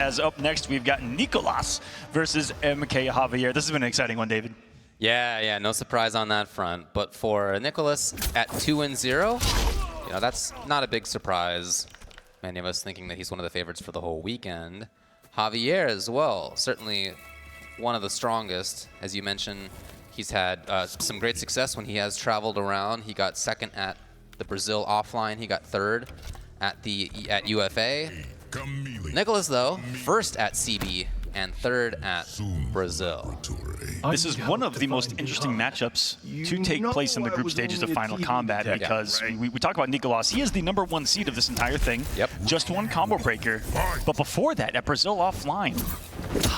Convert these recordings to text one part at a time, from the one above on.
As up next, we've got Nicolas versus MKJavier. This has been an exciting one, David. Yeah, no surprise on that front. But for Nicolas at 2-0, you know, that's not a big surprise. Many of us thinking that he's one of the favorites for the whole weekend. Javier as well, certainly one of the strongest. As you mentioned, he's had some great success when he has traveled around. He got second at the Brazil offline. He got third at UFA. Nicolas, though, first at CB and third at Brazil. This is one of the most interesting matchups to take place in the group stages of Final Kombat because we talk about Nicolas. He is the #1 seed of this entire thing. Yep. Just one combo breaker. But before that, at Brazil offline,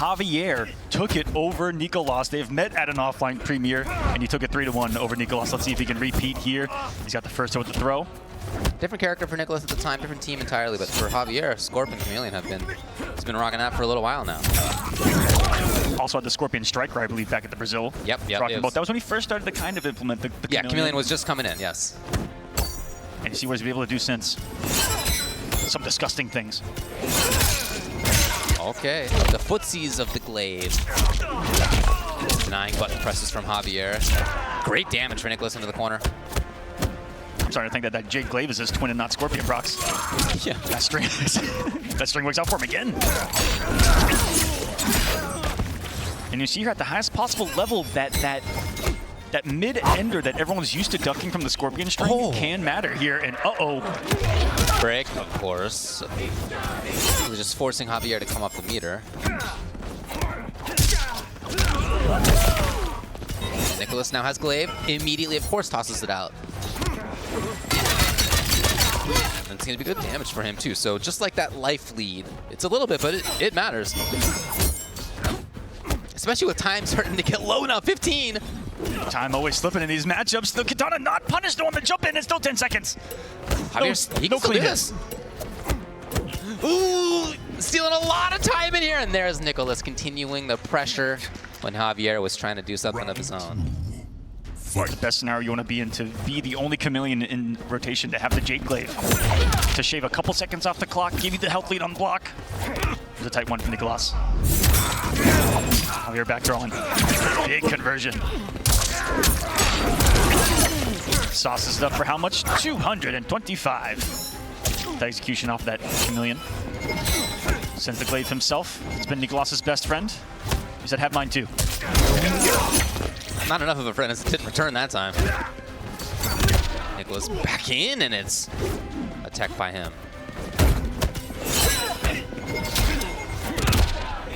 Javier took it over Nicolas. They've met at an offline premiere, and he took it 3-1 over Nicolas. Let's see if he can repeat here. He's got the first toe to throw. Different character for Nicolas at the time, different team entirely, but for Javier, Scorpion and Chameleon he's been rocking that for a little while now. Also had the Scorpion Striker, I believe, back at the Brazil. Yep. That was when he first started to kind of implement the Chameleon was just coming in, yes. And you see what he's been able to do since. Some disgusting things. Okay, the footsies of the glaive. Denying button presses from Javier. Great damage for Nicolas into the corner. I'm starting to think that Jade Glaive is his twin and not Scorpion Prox. Yeah. That string works out for him again. And you see here at the highest possible level that mid-ender that everyone's used to ducking from the Scorpion string can matter here. And Break, of course. We're just forcing Javier to come up the meter. And Nicolas now has glaive. Immediately, of course, tosses it out. And it's going to be good damage for him, too. So just like that life lead, it's a little bit, but it matters. Especially with time starting to get low now, 15. Time always slipping in these matchups. The Katana not punished on the jump in. It's still 10 seconds. Javier, he can still do this. Ooh, stealing a lot of time in here. And there's Nicolas continuing the pressure when Javier was trying to do something of his own. The best scenario you want to be in, to be the only Chameleon in rotation to have the Jade Glaive. To shave a couple seconds off the clock, give you the health lead on block. It's a tight one for Nicolas. Javier back drawing. Big conversion. Sauces it up for how much? 225. The execution off that Chameleon. Sends the Glaive himself. It's been Nicolas's best friend. He said, have mine too. Not enough of a friend as it didn't return that time. Nicolas back in, and it's a tech by him.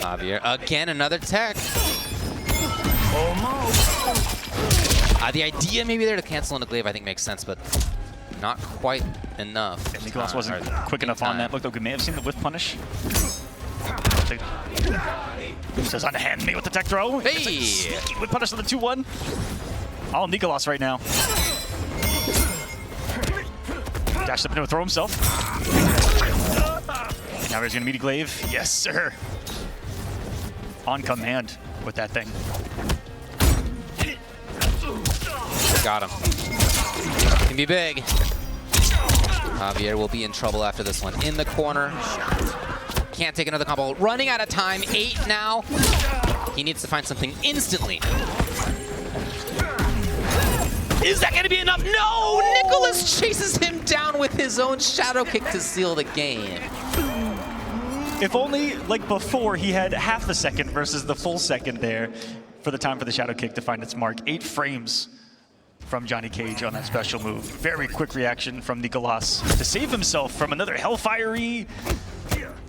Javier, again, another tech. The idea maybe there to cancel on the glaive I think makes sense, but not quite enough. Yeah, Nicolas wasn't quick enough on that. Looked like we may have seen the whiff punish. Says unhand me with the tech throw. Hey! Whip punish on the 2-1. All Nicolas right now. Dashed up into a throw himself. And now he's going to meet a glaive. Yes, sir. On command with that thing. Got him. Can be big. Javier will be in trouble after this one. In the corner. Can't take another combo. Running out of time. 8 now. He needs to find something instantly. Is that going to be enough? No! Nicolas chases him down with his own shadow kick to seal the game. If only, like before, he had half the second versus the full second there for the time for the shadow kick to find its mark. 8 frames from Johnny Cage on that special move. Very quick reaction from Nicolas to save himself from another hellfiery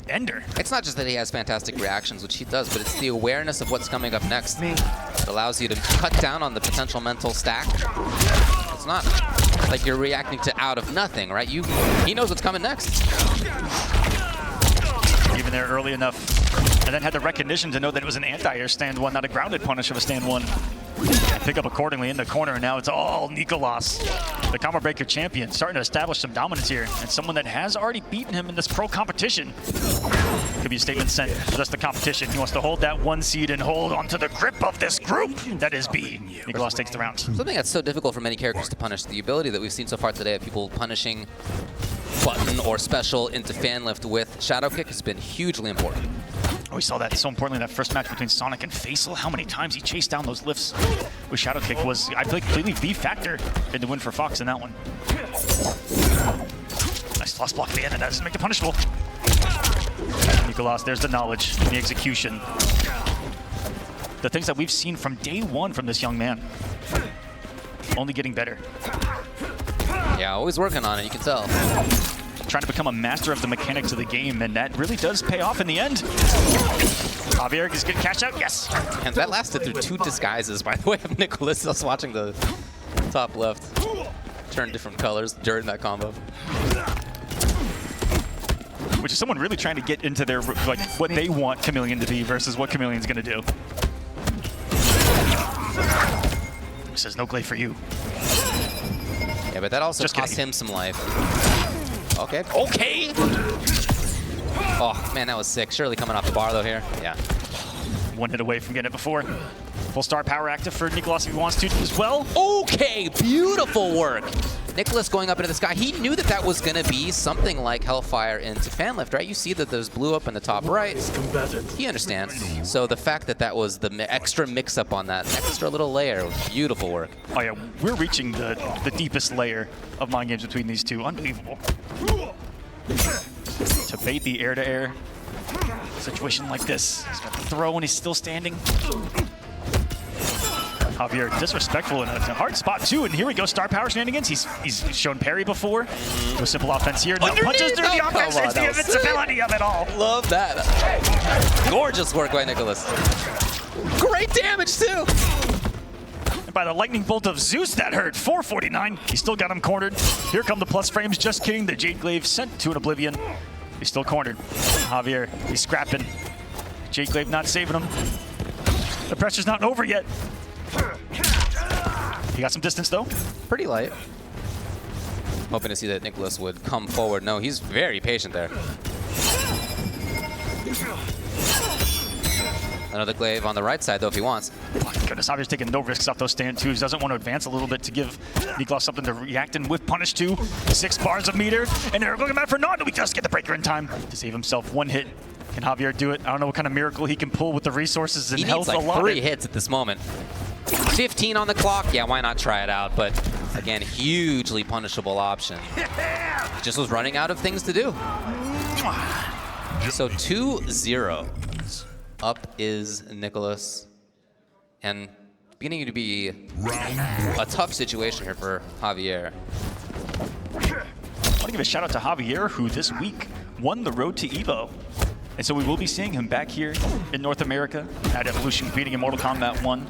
ender. It's not just that he has fantastic reactions, which he does, but it's the awareness of what's coming up next that allows you to cut down on the potential mental stack. It's not like you're reacting to out of nothing, right? He knows what's coming next. Even there early enough, and then had the recognition to know that it was an anti-air stand one, not a grounded punish of a stand one. And pick up accordingly in the corner, and now it's all Nicolas, the combo breaker champion, starting to establish some dominance here, and someone that has already beaten him in this pro competition. Could be a statement sent to just the competition. He wants to hold that 1 seed and hold onto the grip of this group that is B. Nicolas takes the round. Something that's so difficult for many characters to punish, the ability that we've seen so far today of people punishing button or special into fan lift with Shadow Kick has been hugely important. We saw that so importantly in that first match between Sonic and Faisal. How many times he chased down those lifts with Shadow Kick was, I feel like, completely the factor in the win for Fox in that one. Nice lost block at the end, and that doesn't make it punishable. Nicolas, there's the knowledge, the execution. The things that we've seen from day one from this young man. Only getting better. Yeah, always working on it, you can tell. Trying to become a master of the mechanics of the game, and that really does pay off in the end. Javier is getting cash out, yes. And that lasted through 2 disguises, by the way, of Nicolas. I was watching the top left turn different colors during that combo. Which is someone really trying to get into their, like, what they want Chameleon to be versus what Chameleon's gonna do. He says no glaive for you. Yeah, but that also Just cost kidding. him some life. Okay. Okay! Oh, man, that was sick. Surely coming off the bar, though, here. Yeah. One hit away from getting it before. Full star power active for Nicolas if he wants to as well. Okay, beautiful work. Nicolas going up into the sky. He knew that that was going to be something like Hellfire into Fanlift, right? You see that there's blue up in the top right. He understands. So the fact that that was the extra mix-up on that extra little layer was beautiful work. Oh yeah, we're reaching the deepest layer of mind games between these two. Unbelievable. To bait the air-to-air situation like this. He's got the throw and he's still standing. Javier disrespectful in a hard spot too, and here we go, star power shenanigans. He's shown parry before. No simple offense here. No punches through the offense. It's the invincibility of it all. Love that. Gorgeous work by Nicolas. Great damage too. And by the lightning bolt of Zeus, that hurt. 449. He still got him cornered. Here come the plus frames. Just kidding. The Jade Glaive sent to an oblivion. He's still cornered. Javier, he's scrapping. Jade Glaive not saving him. The pressure's not over yet. He got some distance though. Pretty light. Hoping to see that Nicolas would come forward. No, he's very patient there. Another glaive on the right side though if he wants. Oh my goodness, Javier's taking no risks off those stand twos. Doesn't want to advance a little bit to give Nicolas something to react in with punish to. 6 bars of meter, and they're looking back for Nod. We just get the breaker in time to save himself 1 hit. Can Javier do it? I don't know what kind of miracle he can pull with the resources and health allotted. He needs like 3 hits at this moment. 15 on the clock. Yeah, why not try it out? But again, hugely punishable option. Just was running out of things to do. So 2-0. Up is Nicolas. And beginning to be a tough situation here for Javier. I want to give a shout out to Javier, who this week won the road to EVO. And so we will be seeing him back here in North America at Evolution, competing in Mortal Kombat 1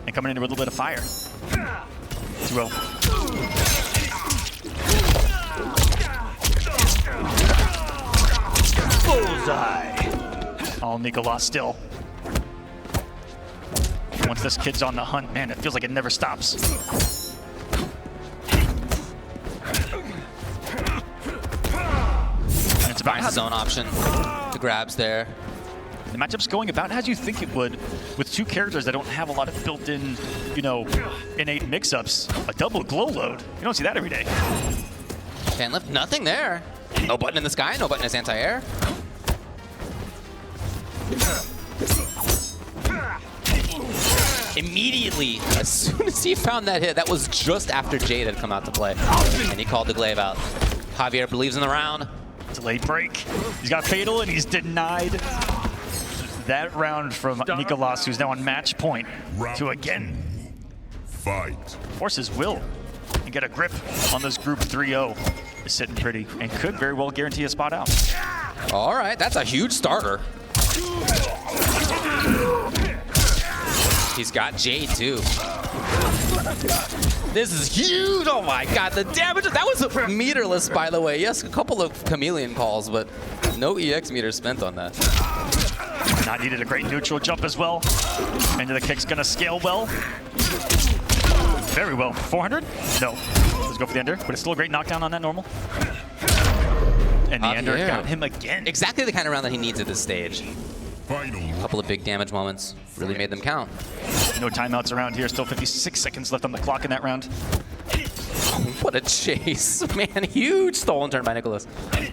and coming in with a little bit of fire. 2-0. Bullseye. All Nicolas still. Once this kid's on the hunt, man, it feels like it never stops. And it's about his zone option. The grabs there. The matchup's going about as you think it would, with 2 characters that don't have a lot of built-in, you know, innate mix-ups. A double glow load. You don't see that every day. Fan lift, nothing there. No button in the sky, no button as anti-air. Immediately, as soon as he found that hit, that was just after Jade had come out to play. And he called the glaive out. Javier believes in the round. Delayed break. He's got fatal and he's denied that round from Nicolas, who's now on match point to again force his will and get a grip on this group 3-0. Is sitting pretty and could very well guarantee a spot out. All right, that's a huge starter. He's got Jade too. This is huge. Oh my God, the damage. That was meterless, by the way. Yes, a couple of chameleon calls, but no EX meter spent on that. Not needed a great neutral jump as well. Into the kick's gonna scale well. Very well. 400? No. Let's go for the ender, but it's still a great knockdown on that normal. And the ender got him again. Exactly the kind of round that he needs at this stage. A couple of big damage moments really made them count. No timeouts around here. Still 56 seconds left on the clock in that round. What a chase, man. Huge stolen turn by Nicolas. Here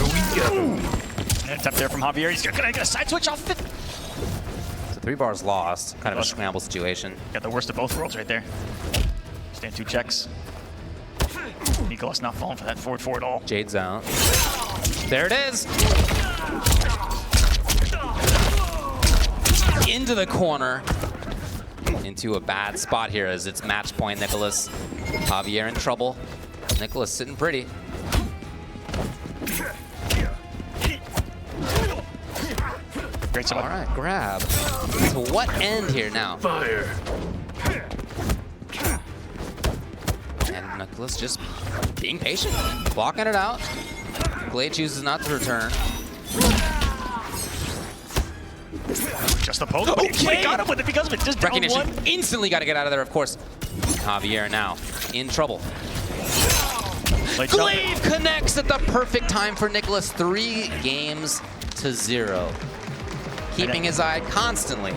we go. And it's up there from Javier. He's gonna get a side switch off it. So 3 bars lost. Kind of a scramble situation. Got the worst of both worlds right there. Stand 2 checks. Nicolas not falling for that forward at all. Jade's out. There it is. Into the corner. Into a bad spot here as it's match point Nicolas. Javier in trouble. Nicolas sitting pretty. Great spot. All right, grab. To what end here now? Fire. And Nicolas just being patient, blocking it out. Glade chooses not to return. Just the poke. Okay. He got him with it because of it. Just down Recognition. one. Instantly got to get out of there, of course. Javier now in trouble. Like Glaive connects at the perfect time for Nicolas. 3 games to 0. Keeping his eye constantly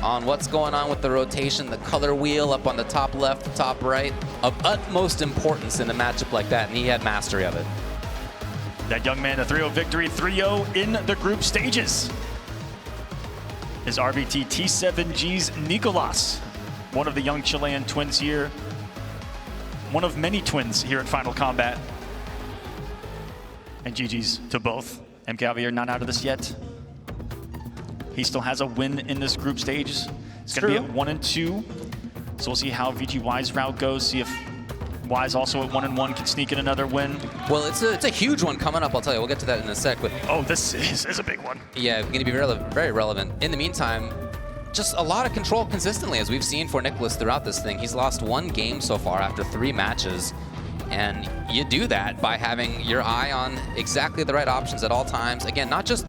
on what's going on with the rotation, the color wheel up on the top left, top right, of utmost importance in a matchup like that, and he had mastery of it. That young man, a 3-0 victory, 3-0 in the group stages. Is RBT T7G's Nicolas, one of the young Chilean twins here. One of many twins here at Final Kombat. And GG's to both. MKJavier not out of this yet. He still has a win in this group stage. It's going to be at 1 and 2. So we'll see how VGY's route goes. See if Y's also at 1 and 1 can sneak in another win. Well, it's a huge one coming up. I'll tell you. We'll get to that in a sec. But Oh, this is a big one. yeah, going to be very relevant. In the meantime, just a lot of control consistently, as we've seen for Nicolas throughout this thing. He's lost 1 game so far after 3 matches. And you do that by having your eye on exactly the right options at all times. Again, not just